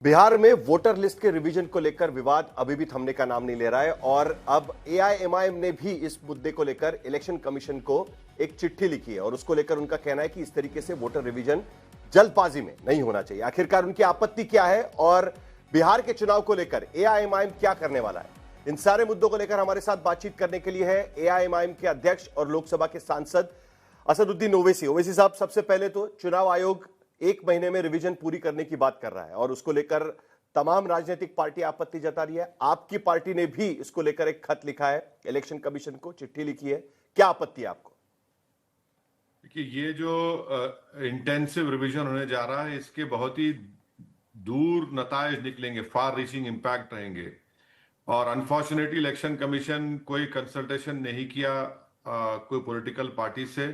बिहार में voter list के revision को लेकर विवाद अभी भी थमने का नाम नहीं ले रहा है और अब एआईएमआईएम ने भी इस मुद्दे को लेकर इलेक्शन कमीशन को एक चिट्ठी लिखी है और उसको लेकर उनका कहना है कि इस तरीके से वोटर रिवीजन जल्दबाजी में नहीं होना चाहिए। आखिरकार उनकी आपत्ति क्या है और बिहार के चुनाव को लेकर एआईएमआईएम क्या करने वाला है, इन सारे मुद्दों को लेकर हमारे साथ बातचीत करने के लिए है एआईएमआईएम के अध्यक्ष और लोकसभा के सांसद असदुद्दीन ओवैसी। ओवैसी साहब, सबसे पहले तो चुनाव आयोग एक महीने में रिवीजन पूरी करने की बात कर रहा है और उसको लेकर तमाम राजनीतिक पार्टी आपत्ति जता रही है। आपकी पार्टी ने भी इसको लेकर एक खत लिखा है इलेक्शन कमीशन को, चिट्ठी लिखी है, क्या आपत्ति है आपको? देखिए, ये जो इंटेंसिव रिवीजन होने जा रहा है इसके बहुत ही दूर नतायज निकलेंगे, फार रीचिंग इम्पैक्ट रहेंगे। और अनफॉर्चुनेटली इलेक्शन कमीशन कोई कंसल्टेशन नहीं किया कोई पॉलिटिकल पार्टी से,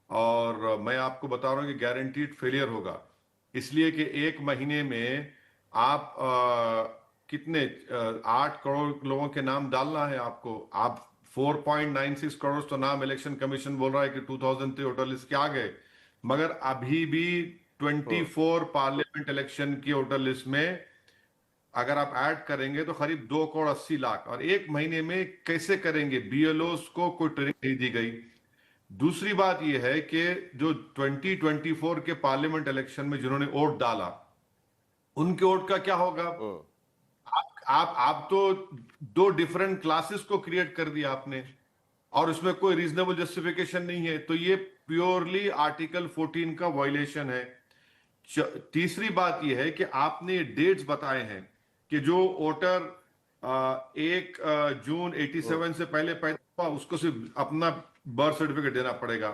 और मैं आपको बता रहा हूं कि गारंटीड फेलियर होगा। इसलिए कि एक महीने में आप कितने 8 करोड़ लोगों के नाम डालना है आपको। आप 4.96 करोड़ तो नाम इलेक्शन कमीशन बोल रहा है कि 2003 वोटर लिस्ट के आ गए, मगर अभी भी 24 पार्लियामेंट इलेक्शन की वोटर लिस्ट में अगर आप ऐड करेंगे तो करीब 2 करोड़ 80 लाख, और एक महीने में कैसे करेंगे? बीएलओस को कोई ट्रेनिंग नहीं दी गई। दूसरी बात यह है कि जो 2024 के पार्लियामेंट इलेक्शन में जिन्होंने वोट डाला उनके वोट का क्या होगा? आप तो 2 डिफरेंट क्लासेस को क्रिएट कर दिया आपने, और उसमें कोई रीजनेबल जस्टिफिकेशन नहीं है। तो ये प्योरली आर्टिकल 14 का वायलेशन है। तीसरी बात यह है कि आपने डेट्स बताए हैं कि जो वोटर 1 जून 87 से पहले पैदा हुआ उसको सिर्फ अपना बर्थ सर्टिफिकेट देना पड़ेगा।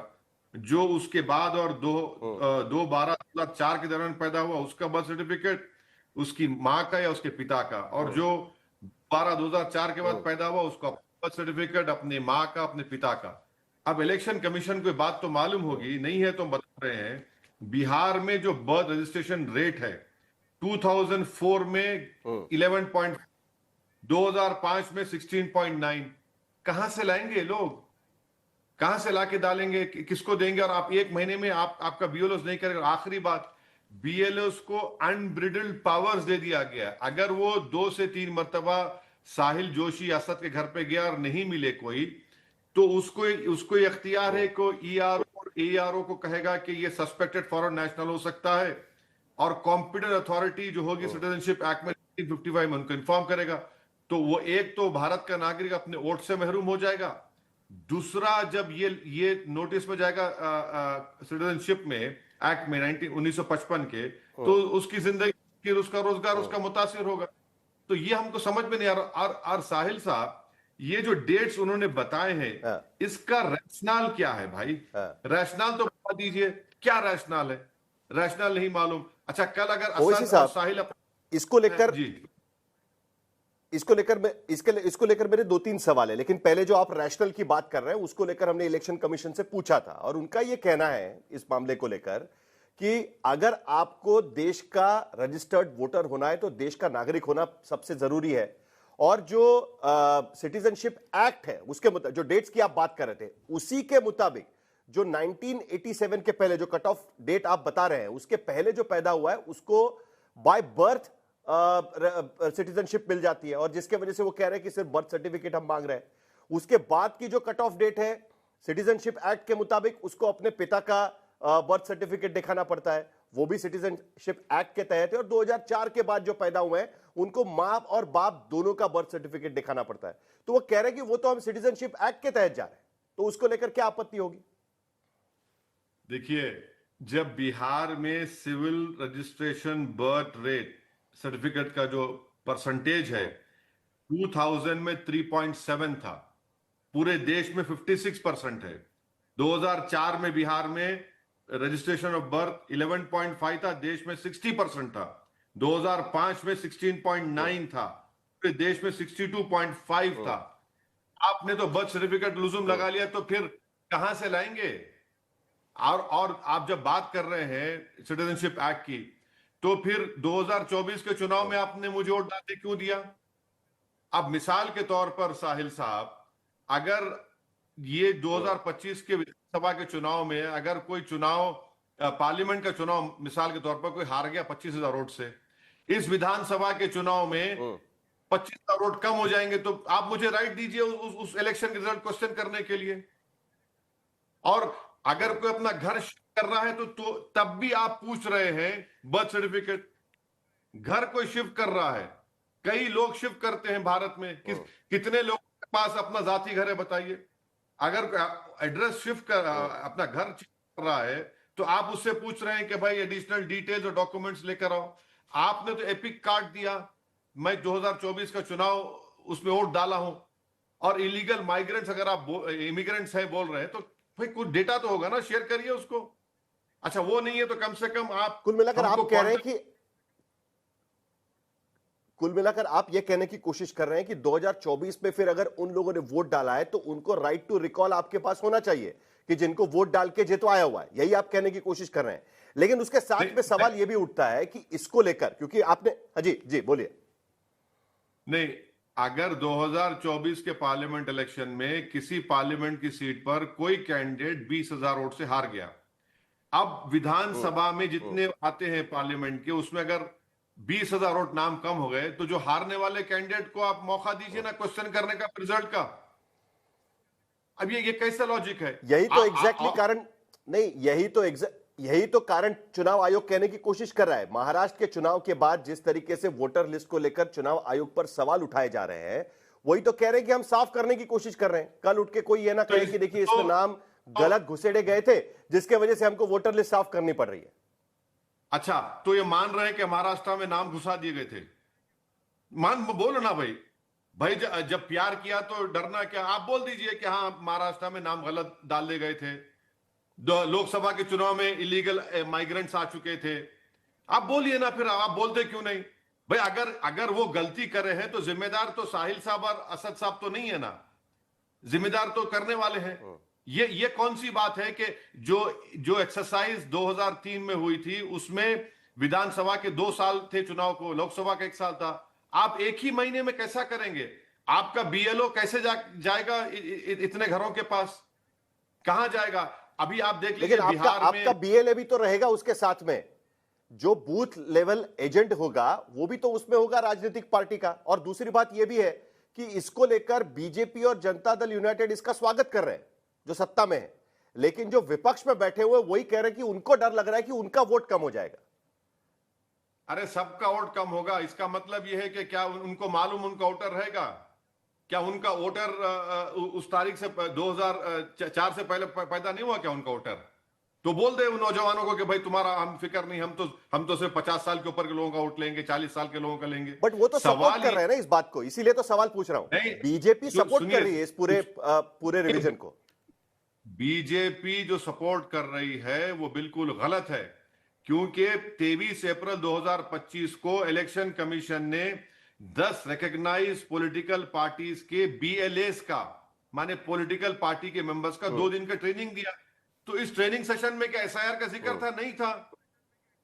जो उसके बाद और 2/12/2004 के दौरान पैदा हुआ उसका बर्थ सर्टिफिकेट उसकी माँ का या उसके पिता का, और जो 12/2004 के बाद पैदा हुआ उसका बर्थ सर्टिफिकेट अपनी माँ का, अपने पिता का। अब इलेक्शन कमीशन को बात तो मालूम होगी, नहीं है तो बता रहे हैं। बिहार में जो बर्थ रजिस्ट्रेशन रेट है 2004 में 11. 2005 में 16.9, कहां से लाएंगे लोग? कहां से लाके डालेंगे? किसको देंगे? और आप एक महीने में आपका बीएलओस नहीं करेगा। आखिरी बात, बीएलओस को अनब्रिडल्ड पावर्स दे दिया गया। अगर वो 2 से 3 मर्तबा साहिल जोशी असद के घर पे गया और नहीं मिले कोई, तो उसको इख्तियार है को ईआरओ और एआरओ को कहेगा कि ये सस्पेक्टेड फॉरेन नेशनल हो सकता है, और कॉम्पिटेंट अथॉरिटी जो होगी सिटीजनशिप एक्ट में 1955 में उनको इन्फॉर्म करेगा। तो वो एक तो भारत का नागरिक अपने वोट से महरूम हो जाएगा। दूसरा, जब ये नोटिस में जाएगा सिटीजनशिप में एक्ट में 1955 के, तो उसकी जिंदगी, उसका रोजगार, उसका मुतासिर होगा। तो ये हमको समझ में नहीं आ रहा। और साहिल साहब, ये जो डेट्स उन्होंने बताए हैं इसका रैशनल क्या है भाई? रैशनल तो बता दीजिए, क्या रैशनल है? रैशनल नहीं मालूम। अच्छा, कल अगर असद और साहिल इसको लेकर मेरे 2-3 सवाल है, लेकिन पहले जो आप रैशनल की बात कर रहे हैं उसको लेकर हमने इलेक्शन कमीशन से पूछा था और उनका यह कहना है इस मामले को लेकर कि अगर आपको देश का रजिस्टर्ड वोटर होना है तो देश का नागरिक होना सबसे जरूरी है, और जो सिटीजनशिप एक्ट है उसके मुताबिक, जो डेट्स की आप बात कर रहे थे उसी के मुताबिक, जो 1987 के पहले जो कट ऑफ डेट आप बता रहे हैं उसके पहले जो पैदा हुआ है उसको बाय बर्थ सिटीजनशिप मिल जाती है, और जिसके वजह से वो कह रहे हैं कि सिर्फ बर्थ सर्टिफिकेट हम मांग रहे हैं। उसके बाद की जो कट ऑफ डेट है सिटीजनशिप एक्ट के मुताबिक उसको अपने पिता का बर्थ सर्टिफिकेट दिखाना पड़ता है, वो भी सिटीजनशिप एक्ट के तहत है। और 2004 के बाद जो पैदा हुए हैं उनको मां और बाप दोनों का बर्थ सर्टिफिकेट दिखाना पड़ता है। तो वो कह रहे हैं कि वो तो हम सिटीजनशिप एक्ट के तहत जा रहे हैं, तो उसको लेकर क्या आपत्ति होगी? देखिए, जब बिहार में civil registration birth rate certificate का जो परसेंटेज है 2000 में 3.7 था, पूरे देश में 56% है। 2004 में बिहार में रजिस्ट्रेशन ऑफ बर्थ 11.5 था, देश में 60% था। 2005 में 16.9 था, पूरे देश में 62.5 था। आपने तो बर्थ सर्टिफिकेट लुजुम लगा लिया, तो फिर कहां से लाएंगे? और आप जब बात कर रहे हैं सिटीजनशिप एक्ट की, तो फिर 2024 के चुनाव में आपने मुझे वोट डालने क्यों दिया? अब मिसाल के तौर पर साहिल साहब, अगर ये 2025 के विधानसभा के चुनाव में अगर कोई चुनाव, पार्लियामेंट का चुनाव मिसाल के तौर पर कोई हार गया 25,000 वोट से, इस विधानसभा के चुनाव में 25 वोट कम हो जाएंगे, तो आप मुझे राइट दीजिए उस इलेक्शन के रिजल्ट क्वेश्चन करने के लिए। और अगर कोई अपना घर शिफ्ट कर रहा है तो तब भी आप पूछ रहे हैं बर्थ सर्टिफिकेट। घर कोई शिफ्ट कर रहा है, कई लोग शिफ्ट करते हैं भारत में, कितने लोगों के पास अपना जाति घर है बताइए। अगर एड्रेस शिफ्ट कर अपना घर कर रहा है तो आप उससे पूछ रहे हैं कि भाई एडिशनल डिटेल्स और डॉक्यूमेंट्स लेकर आओ। आपने तो एपिक कार्ड दिया, मैं 2024 का चुनाव उसमें वोट डाला हूं, और इलीगल माइग्रेंट्स अगर आप इमिग्रेंट्स है बोल रहे हैं तो भाई कुछ डेटा तो होगा ना, शेयर करिए उसको। अच्छा वो नहीं है तो कम से कम आप कुल मिलाकर हमको आप कह रहे हैं कि कुल मिलाकर आप यह कहने की कोशिश कर रहे हैं कि 2024 में फिर अगर उन लोगों ने वोट डाला है तो उनको राइट टू रिकॉल आपके पास होना चाहिए कि जिनको वोट डाल के जितवाया हुआ है, यही आप कहने की कोशिश कर रहे हैं। लेकिन उसके साथ में सवाल यह भी उठता है कि इसको लेकर, क्योंकि आपने जी जी बोलिए। नहीं, अगर 2024 के पार्लियामेंट इलेक्शन में किसी पार्लियामेंट की सीट पर कोई कैंडिडेट 20,000 वोट से हार गया, अब विधानसभा में जितने आते हैं पार्लियामेंट के, उसमें अगर 20,000 वोट नाम कम हो गए तो जो हारने वाले कैंडिडेट को आप मौका दीजिए ना क्वेश्चन करने का रिजल्ट का। अब ये कैसा लॉजिक है? यही तो एग्जैक्टली कारण नहीं, यही तो कारण चुनाव आयोग कहने की कोशिश कर रहा है। महाराष्ट्र के चुनाव के बाद जिस तरीके से वोटर लिस्ट को लेकर चुनाव आयोग पर सवाल उठाए जा रहे हैं, वही तो कह रहे हैं कि हम साफ करने की कोशिश कर रहे हैं। कल उठ के कोई ये ना कहे कि देखिए इसमें नाम गलत घुसेड़े गए थे जिसके वजह से हमको वोटर लिस्ट साफ करनी पड़ रही है। अच्छा, तो ये मान रहे हैं कि महाराष्ट्र में नाम घुसा दिए गए थे? बोलो ना भाई। भाई जब प्यार किया तो डरना क्या? आप बोल दीजिए कि हाँ महाराष्ट्र में नाम गलत डाले गए थे, लोकसभा के चुनाव में इलीगल माइग्रेंट्स आ चुके थे। आप बोलिए ना, फिर आप बोलते क्यों नहीं? भाई अगर वो गलती करे हैं तो जिम्मेदार तो साहिल साहब और असद साहब तो नहीं है ना, जिम्मेदार तो करने वाले हैं। ये कौन सी बात है कि जो एक्सरसाइज 2003 में हुई थी उसमें विधानसभा के 2 साल थे चुनाव को, लोकसभा का 1 साल था। आप एक ही महीने में कैसा करेंगे? आपका बीएलओ कैसे जाएगा इतने घरों के पास? कहां जाएगा? अभी आप देख लीजिए बिहार में आपका बीएलए भी तो रहेगा, उसके साथ में जो बूथ लेवल एजेंट होगा वो भी तो उसमें होगा राजनीतिक पार्टी का। और दूसरी बात यह भी है कि इसको लेकर बीजेपी और जनता दल यूनाइटेड इसका स्वागत कर रहे हैं जो सत्ता में है, लेकिन जो विपक्ष में बैठे हुए वही कह रहे हैं कि उनको डर लग रहा है कि उनका वोट कम हो जाएगा। अरे सबका वोट कम होगा, इसका मतलब यह है कि क्या उनको मालूम उनका वोटर रहेगा? क्या उनका वोटर उस तारीख से 2004 से पहले पैदा नहीं हुआ क्या उनका वोटर? तो बोल दे उन नौजवानों को कि भाई तुम्हारा हम फिक्र नहीं, हम तो सिर्फ 50 साल के ऊपर के लोगों का वोट लेंगे, 40 साल के लोगों का लेंगे। बट वो तो सपोर्ट कर रहे हैं ना इस बात को, इसीलिए तो सवाल पूछ रहा हूं। बीजेपी सपोर्ट कर रही है इस पूरे रिवीजन को। बीजेपी जो सपोर्ट कर रही है वो बिल्कुल गलत है, क्योंकि 23 अप्रैल 2025 को इलेक्शन कमीशन ने 10 रिकॉग्नाइज पॉलिटिकल पार्टीज के बीएलएस का, माने पॉलिटिकल पार्टी के मेंबर्स का 2 दिन का ट्रेनिंग दिया। तो इस ट्रेनिंग सेशन में क्या एसआईआर का जिक्र था? नहीं था।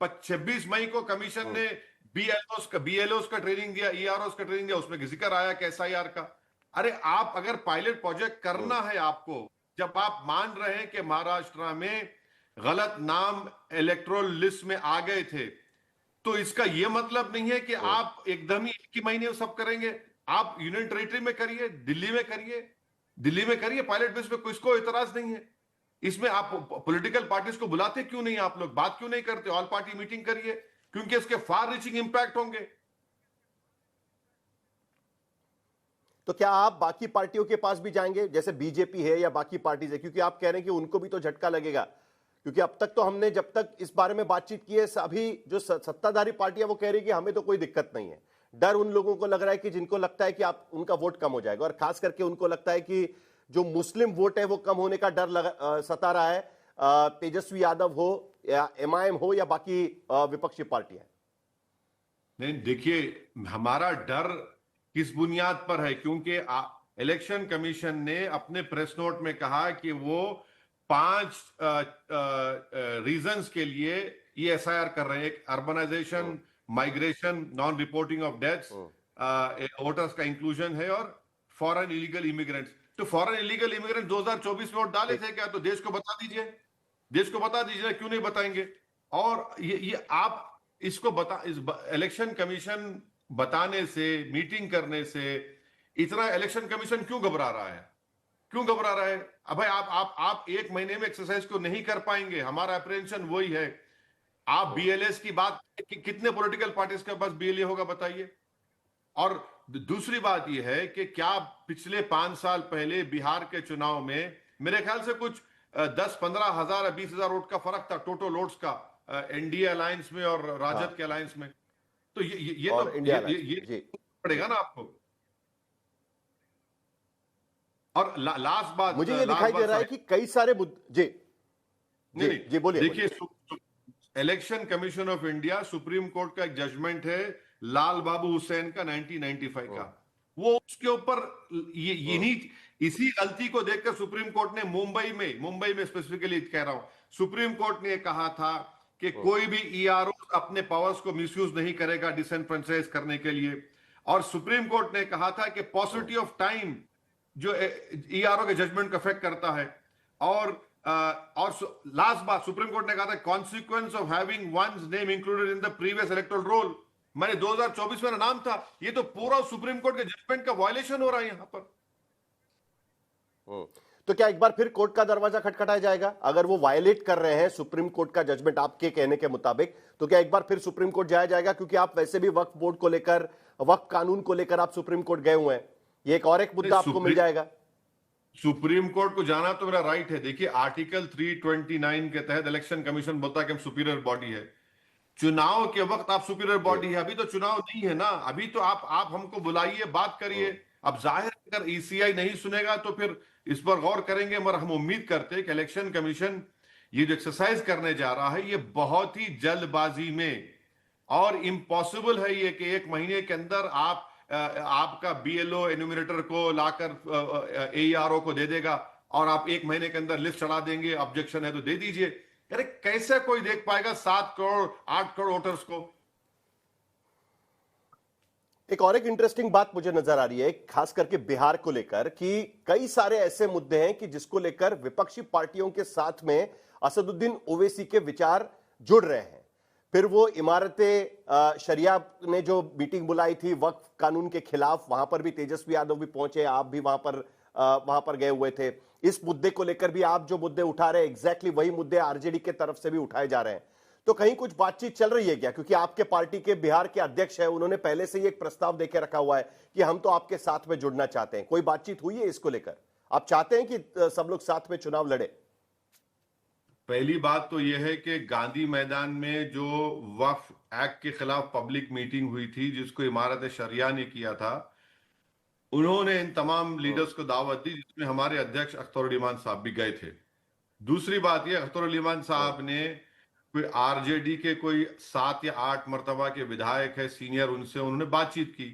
26 मई को कमीशन ने बीएलओस का ट्रेनिंग दिया, ईआरओस का ट्रेनिंग दिया, उसमें जिक्र आया कि एसआईआर का। अरे आप अगर पायलट प्रोजेक्ट करना है आपको, जब आप मान रहे हैं कि महाराष्ट्र में गलत नाम इलेक्टोरल लिस्ट में आ गए थे, तो इसका यह मतलब नहीं है कि आप एकदम ही 1 ही महीने में सब करेंगे। आप यूनियन टेरिटरी में करिए, दिल्ली में करिए पायलट बेस पे, किसको इतराज नहीं है। इसमें आप पॉलिटिकल पार्टीज को बुलाते क्यों नहीं? आप लोग बात क्यों नहीं करते? ऑल पार्टी मीटिंग करिए, क्योंकि इसके फार रीचिंग इंपैक्ट होंगे। तो क्या आप बाकी पार्टियों के पास भी जाएंगे, जैसे बीजेपी है या बाकी पार्टीज है? क्योंकि आप कह रहे हैं कि उनको भी तो झटका लगेगा, क्योंकि अब तक तो हमने जब तक इस बारे में बातचीत की है, अभी जो सत्ताधारी पार्टियां वो कह रही है कि हमें तो कोई दिक्कत नहीं है। डर उन लोगों को लग रहा है कि जिनको लगता है कि आप उनका वोट कम हो जाएगा, और खास करके उनको लगता है कि जो मुस्लिम वोट है वो कम होने का डर सता रहा है, तेजस्वी यादव हो या एमआईएम हो या बाकी विपक्षी पार्टियां। नहीं देखिए, हमारा डर किस बुनियाद पर है? क्योंकि इलेक्शन कमीशन ने अपने प्रेस नोट में कहा कि वो 5 रीजंस के लिए ये एसआईआर कर रहे हैं। एक urbanisation, migration, non reporting of deaths, voters का इंक्लूजन है, और फॉरेन इलीगल इमिग्रेंट्स। तो फॉरेन इलीगल इमिग्रेंट 2024 में वोट डाले थे क्या? तो देश को बता दीजिए, देश को बता दीजिए, क्यों नहीं बताएंगे? और ये आप इसको बता इस इलेक्शन कमीशन बताने से, मीटिंग करने से इतना इलेक्शन कमीशन क्यों घबरा रहा है? क्यों घबरा रहा है? अब भाई आप एक महीने में एक्सरसाइज को नहीं कर पाएंगे, हमारा अप्रेंशन वही है। आप बीएलएस की बात कितने पॉलिटिकल पार्टीज के पास बीएलए होगा बताइए? और दूसरी बात यह है कि क्या पिछले 5 साल पहले बिहार के चुनाव में मेरे ख्याल से कुछ 10-15 हजार 20 हजार वोट का फर्क था टोटल वोट्स का, एनडीए अलायंस में और हाँ, राजद के अलायंस में। तो ये और तो इंडिया अलायंस में ये जी। पड़ेगा ना आपको। और मुझे ये लास्ट दिखाई दे बात रहा है साहिब, कि कई सारे मुद्दे जी। नहीं जी नहीं, जी, बोलिए बोलिए। देखिए, election commission of India supreme court का एक जजमेंट है लाल बाबू हुसैन का 1995 का। हम्म, वो उसके ऊपर हम्म, इसी गलती को देखकर सुप्रीम कोर्ट ने मुंबई में स्पेसिफिकली कह रहा हूं, सुप्रीम कोर्ट ने कहा था कि हम्म, कोई भी ईआरओ अपने पावर्स को मिसयूज नहीं करेगा डिसेंट्रलाइज करने के लिए। और सुप्रीम कोर्ट ने कहा था कि हम्म, पॉसिबिलिटी ऑफ टाइम जो ईआरओ के जजमेंट को अफेक्ट करता है। और और लास्ट बात सुप्रीम कोर्ट ने कहा था consequence of having one's name included in the previous electoral roll. मैंने 2024 में नाम था, ये तो पूरा सुप्रीम कोर्ट के जजमेंट का वायलेशन हो रहा है यहां पर। हम्म। तो क्या एक बार फिर कोर्ट का दरवाजा खटखटाया जाएगा अगर वो वायलेट कर रहे हैं सुप्रीम कोर्ट का जजमेंट आपके कहने के मुताबिक? तो क्या एक बार फिर सुप्रीम कोर्ट जाया जाएगा, क्योंकि आप वैसे भी वक्फ बोर्ड को लेकर, वक्फ कानून को लेकर आप सुप्रीम कोर्ट गए हुए हैं, ये एक और एक मुद्दा आपको मिल जाएगा। सुप्रीम कोर्ट को जाना तो मेरा राइट है। देखिए, आर्टिकल 329 के तहत इलेक्शन कमीशन बोलता है कि हम सुपीरियर बॉडी है। चुनाव के वक्त आप सुपीरियर जी। बॉडी है, अभी तो चुनाव नहीं है ना। अभी तो आप हमको बुलाइए, बात करिए। हम्म, अब जाहिर है, अगर ईसीआई नहीं सुनेगा तो फिर इस पर गौर करेंगे, मगर हम उम्मीद करते हैं कि इलेक्शन कमीशन ये जो एक्सरसाइज करने जा रहा है ये बहुत ही जल्दबाजी में, और इम्पॉसिबल है ये कि एक महीने के अंदर आपका बीएलओ एन्यूमरेटर को लाकर एईआरओ को दे देगा और आप एक महीने के अंदर लिस्ट चढ़ा देंगे, ऑब्जेक्शन है तो दे दीजिए। अरे कैसे कोई देख पाएगा 7 करोड़ 8 करोड़ वोटर्स को? एक और एक इंटरेस्टिंग बात मुझे नजर आ रही है, खास करके बिहार को लेकर, कि कई सारे ऐसे मुद्दे हैं कि जिसको लेकर विपक्षी पार्टियों के साथ में असदुद्दीन ओवैसी के विचार जुड़ रहे हैं। फिर वो इमारतें शरिया ने जो मीटिंग बुलाई थी वक्फ कानून के खिलाफ, वहां पर भी तेजस्वी यादव भी पहुंचे, आप भी वहां पर गए हुए थे। इस मुद्दे को लेकर भी आप जो मुद्दे उठा रहे हैं एग्जैक्टली वही मुद्दे आरजेडी के तरफ से भी उठाए जा रहे हैं। तो कहीं कुछ बातचीत चल रही है क्या? क्योंकि आपके पार्टी के बिहार के अध्यक्ष है, उन्होंने पहले से ही एक प्रस्ताव देके रखा हुआ है कि हम तो आपके साथ में जुड़ना चाहते हैं। कोई बातचीत हुई है इसको लेकर? आप चाहते हैं कि सब लोग साथ में चुनाव लड़े? पहली बात तो यह है कि गांधी मैदान में जो वक्फ एक्ट के खिलाफ पब्लिक मीटिंग हुई थी जिसको इमारत शरिया ने किया था, उन्होंने इन तमाम हम्म, लीडर्स को दावत दी, जिसमें हमारे अध्यक्ष अख्तर इमान साहब भी गए थे। दूसरी बात यह, अख्तर इमान हम्म, साहब ने कोई आरजेडी के कोई 7 या 8 मर्तबा के विधायक है सीनियर, उनसे उन्होंने बातचीत की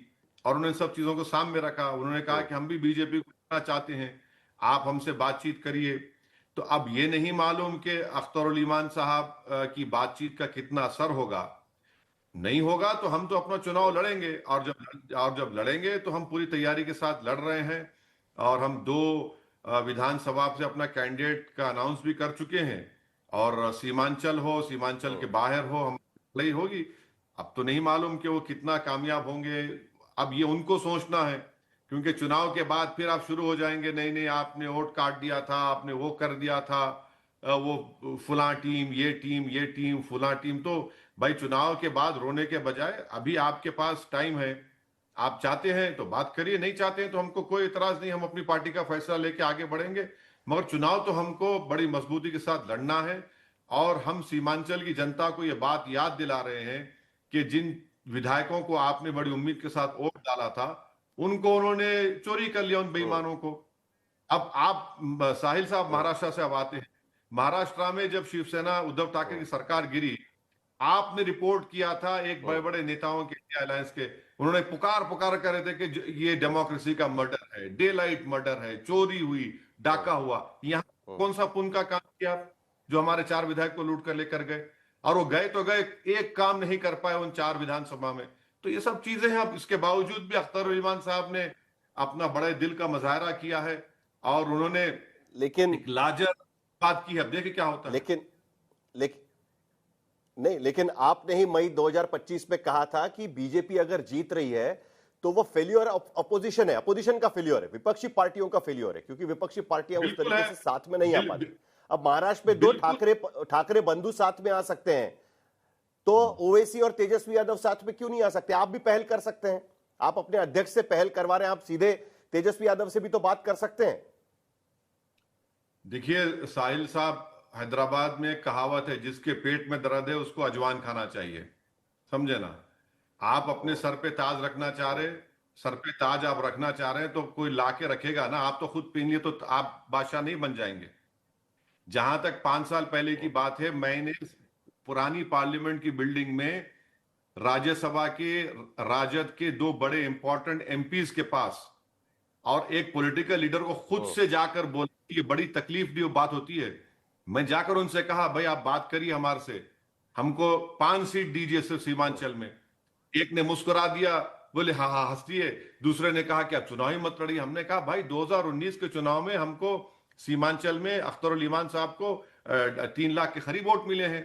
और उन्होंने सब चीजों को सामने रखा। उन्होंने कहा हम्म, कि हम भी बीजेपी को करना चाहते हैं, आप हमसे बातचीत करिए। तो अब ये नहीं मालूम कि अख्तर ईमान साहब की बातचीत का कितना असर होगा। नहीं होगा तो हम तो अपना चुनाव हम्म, लड़ेंगे, और जब लड़ेंगे तो हम पूरी तैयारी के साथ लड़ रहे हैं। और हम 2 विधानसभा से अपना कैंडिडेट का अनाउंस भी कर चुके हैं। और सीमांचल हो, सीमांचल के हम्म, बाहर हो, हम लड़ाई होगी। अब तो नहीं मालूम कि वो कितना कामयाब होंगे, अब ये उनको सोचना है। क्योंकि चुनाव के बाद फिर आप शुरू हो जाएंगे, नहीं नहीं आपने वोट काट दिया था, आपने वो कर दिया था, वो फुला टीम, ये टीम फुला टीम। तो भाई चुनाव के बाद रोने के बजाय अभी आपके पास टाइम है। आप चाहते हैं तो बात करिए, नहीं चाहते हैं तो हमको कोई इतराज नहीं, हम अपनी पार्टी का फैसला लेके आगे बढ़ेंगे। मगर चुनाव तो हमको बड़ी मजबूती के साथ लड़ना है। और हम सीमांचल की जनता को यह बात याद दिला रहे हैं कि जिन विधायकों को आपने बड़ी उम्मीद के साथ वोट डाला था, उनको उन्होंने चोरी कर लिया, उन हम्म, बेईमानों को। अब आप साहिल साहब हम्म, महाराष्ट्र से अब आते हैं। महाराष्ट्र में जब शिवसेना उद्धव ठाकरे हम्म, की सरकार गिरी, आपने रिपोर्ट किया था एक बड़े हम्म, बड़े नेताओं के, इंडिया अलायंस के, उन्होंने पुकार पुकार कर रहे थे कि ये डेमोक्रेसी का मर्डर है, डे लाइट मर्डर है, चोरी हुई, हम्म, डाका हुआ। यहाँ हम्म, कौन सा पुण्य का काम किया आप, जो हमारे 4 विधायक को लूट कर लेकर गए? और वो गए तो गए, एक काम नहीं कर पाए उन 4 विधानसभा में। तो ये सब चीजें हैं। अब इसके बावजूद भी अख्तर उस्मान साहब ने अपना बड़े दिल का मुजाहरा किया है और उन्होंने लेकिन एक लाजर बात की है। अब देखिए क्या होता है। लेकिन लेकिन नहीं, लेकिन आपने ही मई 2025 में कहा था कि बीजेपी अगर जीत रही है तो वो फेल्योर अपोजिशन है, अपोजिशन का फेल्योर है, विपक्षी पार्टियों का फेल्योर है, क्योंकि विपक्षी पार्टियां उस बिल्कुल तरीके है। से साथ में नहीं आ बिल, पाती। बिल, अब महाराष्ट्र में दो बिल्कुल। ठाकरे बंधु साथ में आ सकते हैं, तो ओवैसी और तेजस्वी यादव साथ में क्यों नहीं आ सकते? आप भी पहल कर सकते हैं, आप अपने अध्यक्ष से पहल करवा रहे हैं, आप सीधे तेजस्वी यादव से भी तो बात कर सकते हैं। देखिए साहिल साहब, हैदराबाद में एक कहावत है, जिसके पेट में दर्द है उसको अजवान खाना चाहिए, समझे ना। आप अपने सर पे ताज रखना चाह रहे, सर पे ताज आप रखना चाह रहे हैं तो कोई ला के रखेगा ना, आप तो खुद पीनिए तो आप बादशाह नहीं बन जाएंगे। जहां तक 5 साल पहले की बात है, मैंने पुरानी पार्लियामेंट की बिल्डिंग में राज्यसभा के राजद के दो बड़े इंपॉर्टेंट एमपीज के पास और एक पॉलिटिकल लीडर को खुद से जाकर बोला, ये बड़ी तकलीफ दी बात होती है। मैं जाकर उनसे कहा, भाई आप बात करिए हमारे से, हमको 5 सीट दीजिए सिर्फ सीमांचल में। एक ने मुस्कुरा दिया, बोले हाँ हाँ हंसती। दूसरे ने कहा कि आप चुनाव ही मत लड़िए। हमने कहा भाई 2019 के चुनाव में हमको सीमांचल में अख्तरुल ईमान साहब को 3 लाख के करीब वोट मिले हैं।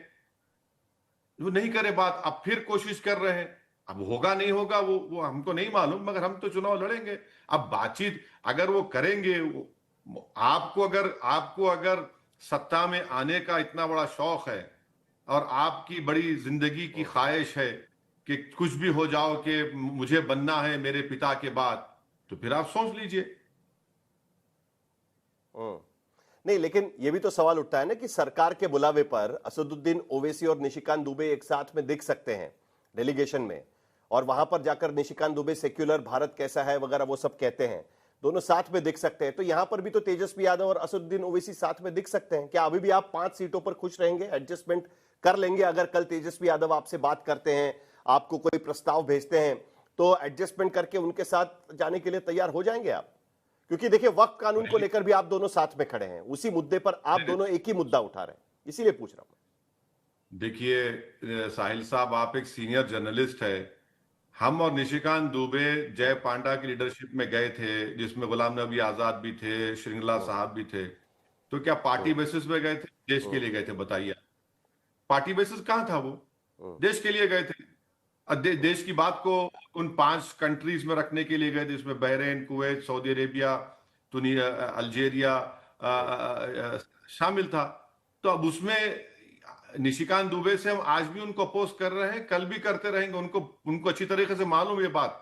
वो नहीं करे बात, अब फिर कोशिश कर रहे हैं। अब होगा नहीं होगा वो हमको नहीं मालूम, मगर हम तो चुनाव लड़ेंगे। अब बातचीत अगर वो करेंगे, आपको अगर सत्ता में आने का इतना बड़ा शौक है और आपकी बड़ी जिंदगी की ख्वाहिश है कि कुछ भी हो जाओ कि मुझे बनना है मेरे पिता के बाद, तो फिर आप सोच लीजिए। नहीं, लेकिन यह भी तो सवाल उठता है ना कि सरकार के बुलावे पर असदुद्दीन ओवैसी और निशिकांत दुबे एक साथ में दिख सकते हैं डेलीगेशन में, और वहां पर जाकर निशिकांत दुबे सेक्युलर भारत कैसा है वगैरह वो सब कहते हैं, दोनों साथ में दिख सकते हैं। तो यहां पर भी तो तेजस्वी यादव और असदुद्दीन ओवैसी साथ में दिख सकते हैं। क्या अभी भी आप 5 सीटों पर खुश रहेंगे, एडजस्टमेंट कर लेंगे? अगर कल तेजस्वी यादव आपसे बात करते हैं, आपको कोई प्रस्ताव भेजते हैं, तो एडजस्टमेंट करके उनके साथ जाने के लिए तैयार हो जाएंगे आप? क्योंकि देखिए, वक्फ कानून को लेकर भी आप दोनों साथ में खड़े हैं, उसी मुद्दे पर आप दोनों एक ही मुद्दा उठा रहे हैं, इसीलिए पूछ रहा हूं। देखिए साहिल साहब, आप एक सीनियर जर्नलिस्ट है। हम और निशिकांत दुबे जय पांडा की लीडरशिप में गए थे, जिसमें गुलाम नबी आजाद भी थे, श्रृंगला साहब भी थे। तो क्या पार्टी बेसिस पे गए थे, देश के लिए गए थे? बताइए। पार्टी बेसिस कहां था वो? देश के लिए गए थे। देश की बात को उन 5 कंट्रीज में रखने के लिए गए थे, इसमें Bahrain, Kuwait, Saudi Arabia, Algeria शामिल था। तो अब उसमें निशिकांत दुबे से हम आज भी उनको अपोज कर रहे हैं, कल भी करते रहेंगे। उनको अच्छी तरीके से मालूम ये बात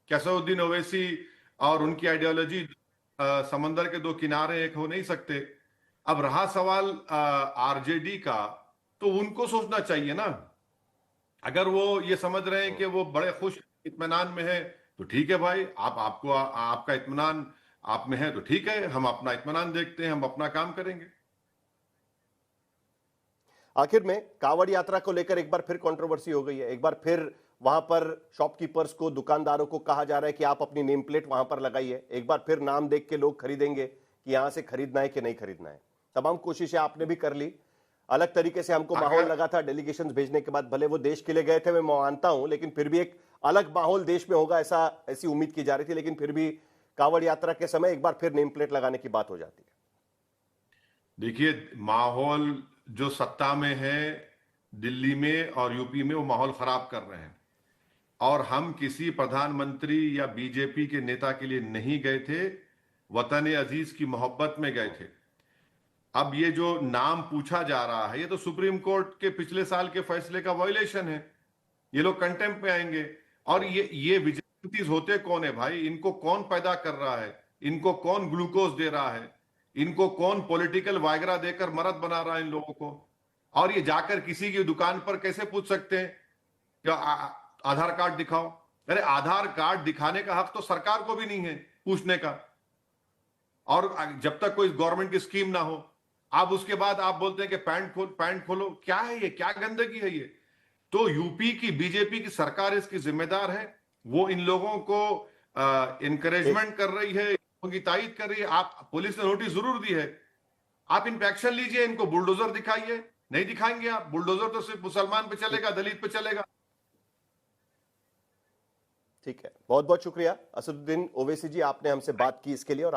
कि असदुद्दीन ओवैसी और उनकी आइडियोलॉजी समंदर के 2 किनारे एक हो नहीं सकते। अब रहा सवाल आरजेडी का, तो उनको सोचना चाहिए ना। अगर वो ये समझ रहे हैं कि वो बड़े खुश इत्मीनान में है, तो ठीक है भाई, आपका इत्मीनान आप में है तो ठीक है, हम अपना इत्मीनान देखते हैं, हम अपना काम करेंगे। आखिर में कांवड़ यात्रा को लेकर एक बार फिर कंट्रोवर्सी हो गई है। एक बार फिर वहां पर शॉपकीपर्स को, दुकानदारों को कहा जा रहा है कि आप अपनी नेम प्लेट वहां पर लगाइए। एक बार फिर नाम देख के लोग खरीदेंगे कि यहां से खरीदना है कि नहीं खरीदना है। तमाम कोशिशें आपने भी कर ली, अलग तरीके से हमको माहौल लगा था डेलीगेशन भेजने के बाद। भले वो देश के लिए गए थे, मैं मानता हूं, लेकिन फिर भी एक अलग माहौल देश में होगा, ऐसी उम्मीद की जा रही थी। लेकिन फिर भी कांवड़ यात्रा के समय एक बार फिर नेम प्लेट लगाने की बात हो जाती है। देखिए, माहौल जो सत्ता में है दिल्ली में और यूपी में, वो माहौल खराब कर रहे हैं। और हम किसी प्रधानमंत्री या बीजेपी के नेता के लिए नहीं गए थे, वतन अजीज की मोहब्बत में गए थे। अब ये जो नाम पूछा जा रहा है, ये तो सुप्रीम कोर्ट के पिछले साल के फैसले का वायलेशन है। ये लोग कंटेम्प्ट में आएंगे। और ये विजिलेंसीज होते कौन है भाई? इनको कौन पैदा कर रहा है? इनको कौन ग्लूकोज दे रहा है? इनको कौन पॉलिटिकल वायग्रा देकर मरद बना रहा है इन लोगों को? और ये जाकर किसी की दुकान पर कैसे पूछ सकते हैं क्या आधार कार्ड दिखाओ? अरे आधार कार्ड दिखाने का हक तो सरकार को भी नहीं है पूछने का। और जब तक कोई गवर्नमेंट की स्कीम ना हो, आप उसके बाद आप बोलते हैं कि पैंट खोलो। क्या है ये? क्या गंदगी है ये? तो यूपी की बीजेपी की सरकार इसकी जिम्मेदार है। वो इन लोगों को इनकरेजमेंट कर रही है, उनकी तायीद कर रही है। आप, पुलिस ने नोटिस जरूर दी है, आप इन पे एक्शन लीजिए, इनको बुलडोजर दिखाइए। नहीं दिखाएंगे आप बुलडोजर, तो सिर्फ मुसलमान पे चलेगा, दलित पे चलेगा। ठीक है, बहुत बहुत शुक्रिया असदुद्दीन ओवैसी जी, आपने हमसे बात की इसके लिए। और